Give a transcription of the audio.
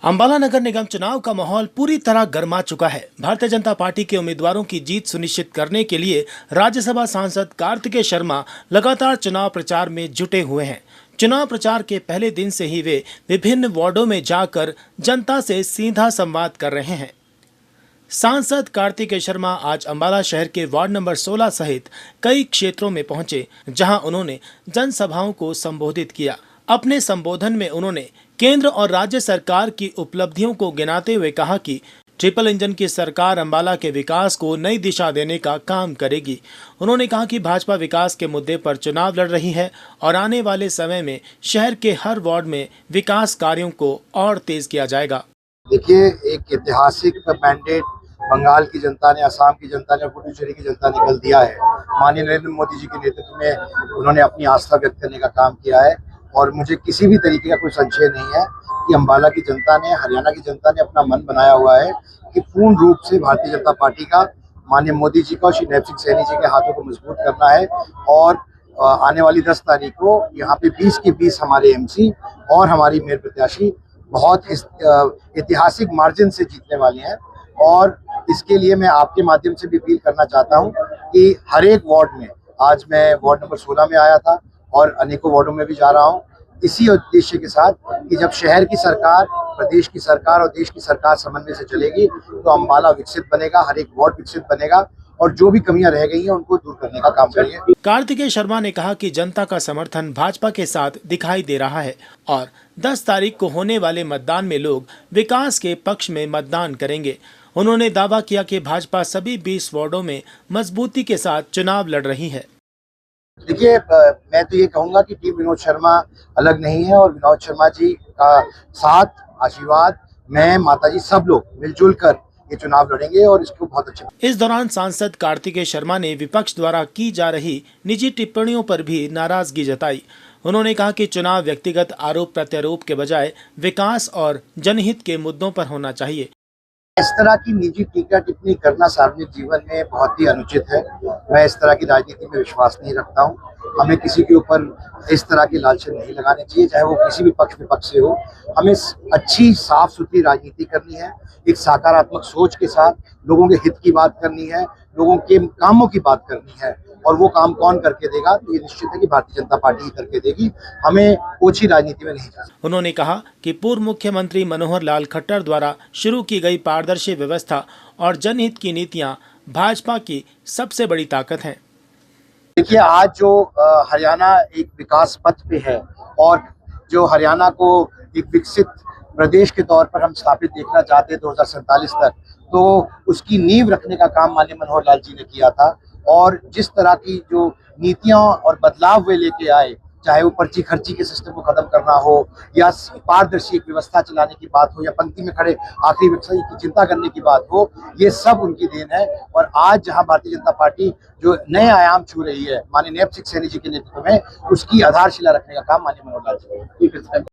अंबाला नगर निगम चुनाव का माहौल पूरी तरह गर्मा चुका है। भारतीय जनता पार्टी के उम्मीदवारों की जीत सुनिश्चित करने के लिए राज्यसभा सांसद कार्तिकेय शर्मा लगातार चुनाव प्रचार में जुटे हुए हैं। चुनाव प्रचार के पहले दिन से ही वे विभिन्न वार्डों में जाकर जनता से सीधा संवाद कर रहे हैं। सांसद कार्तिकेय शर्मा आज अंबाला शहर के वार्ड नंबर 16 सहित कई क्षेत्रों में पहुंचे, जहां उन्होंने जनसभाओं को संबोधित किया। अपने संबोधन में उन्होंने केंद्र और राज्य सरकार की उपलब्धियों को गिनाते हुए कहा कि ट्रिपल इंजन की सरकार अंबाला के विकास को नई दिशा देने का काम करेगी। उन्होंने कहा कि भाजपा विकास के मुद्दे पर चुनाव लड़ रही है और आने वाले समय में शहर के हर वार्ड में विकास कार्यों को और तेज किया जाएगा। देखिए, एक ऐतिहासिक मैंडेट बंगाल की जनता ने, असम की जनता ने और पुडुचेरी की जनता ने कल दिया है। माननीय नरेंद्र मोदी जी के नेतृत्व में उन्होंने अपनी आस्था व्यक्त करने का काम किया है और मुझे किसी भी तरीके का कोई संशय नहीं है कि अंबाला की जनता ने, हरियाणा की जनता ने अपना मन बनाया हुआ है कि पूर्ण रूप से भारतीय जनता पार्टी का, माननीय मोदी जी का और श्री नैब सिंह सैनी जी के हाथों को मजबूत करना है। और आने वाली 10 तारीख को यहाँ पे 20 के 20 हमारे एमसी और हमारी मेयर प्रत्याशी बहुत ऐतिहासिक मार्जिन से जीतने वाले हैं। और इसके लिए मैं आपके माध्यम से भी अपील करना चाहता हूं कि हर एक वार्ड में, आज मैं वार्ड नंबर 16 में आया था और अनेकों वार्डों में भी जा रहा हूं, इसी उद्देश्य के साथ कि जब शहर की सरकार, प्रदेश की सरकार और देश की सरकार समन्वय से चलेगी तो अंबाला विकसित बनेगा, हर एक वार्ड विकसित बनेगा और जो भी कमियां रह गई हैं उनको दूर करने का काम करेंगे। कार्तिकेय शर्मा ने कहा कि जनता का समर्थन भाजपा के साथ दिखाई दे रहा है और 10 तारीख को होने वाले मतदान में लोग विकास के पक्ष में मतदान करेंगे। उन्होंने दावा किया कि भाजपा सभी 20 वार्डों में मजबूती के साथ चुनाव लड़ रही है। देखिए, मैं तो ये कहूंगा कि टीम विनोद शर्मा अलग नहीं है और विनोद शर्मा जी का साथ, आशीर्वाद, मैं, माताजी, सब लोग मिलजुल कर ये चुनाव लड़ेंगे और इसको बहुत अच्छा। इस दौरान सांसद कार्तिकेय शर्मा ने विपक्ष द्वारा की जा रही निजी टिप्पणियों पर भी नाराजगी जताई। उन्होंने कहा कि चुनाव व्यक्तिगत आरोप प्रत्यारोप के बजाय विकास और जनहित के मुद्दों पर होना चाहिए। इस तरह की निजी टीका टिप्पणी करना सार्वजनिक जीवन में बहुत ही अनुचित है। मैं इस तरह की राजनीति में विश्वास नहीं रखता हूं। हमें किसी के ऊपर इस तरह की लालच नहीं लगाने चाहिए, चाहे वो किसी भी पक्ष विपक्ष से हो। हमें अच्छी साफ सुथरी राजनीति करनी है, एक सकारात्मक सोच के साथ लोगों के हित की बात करनी है, लोगों के कामों की बात करनी है और वो काम कौन करके देगा तो ये निश्चित है कि भारतीय जनता पार्टी ही करके देगी। हमें ओछी राजनीति में नहीं जाना। उन्होंने कहा कि पूर्व मुख्यमंत्री मनोहर लाल खट्टर द्वारा शुरू की गई पारदर्शी व्यवस्था और जनहित की नीतियां भाजपा की सबसे बड़ी ताकत हैं। देखिए, आज जो हरियाणा एक विकास पथ पे है और जो हरियाणा को एक विकसित प्रदेश के तौर पर हम स्थापित देखना चाहते हैं 2047 तक, तो उसकी नींव रखने का काम माननीय मनोहर लाल जी ने किया था। और जिस तरह की जो नीतियां और बदलाव वे लेके आए, चाहे वो पर्ची खर्ची के सिस्टम को खत्म करना हो या पारदर्शी एक व्यवस्था चलाने की बात हो या पंक्ति में खड़े आखिरी व्यक्ति की चिंता करने की बात हो, ये सब उनकी देन है। और आज जहां भारतीय जनता पार्टी जो नए आयाम छू रही है माननीय नैब सिंह सैनी जी के नेतृत्व में, उसकी आधारशिला रखने का काम माननीय मनोहर लाल जी।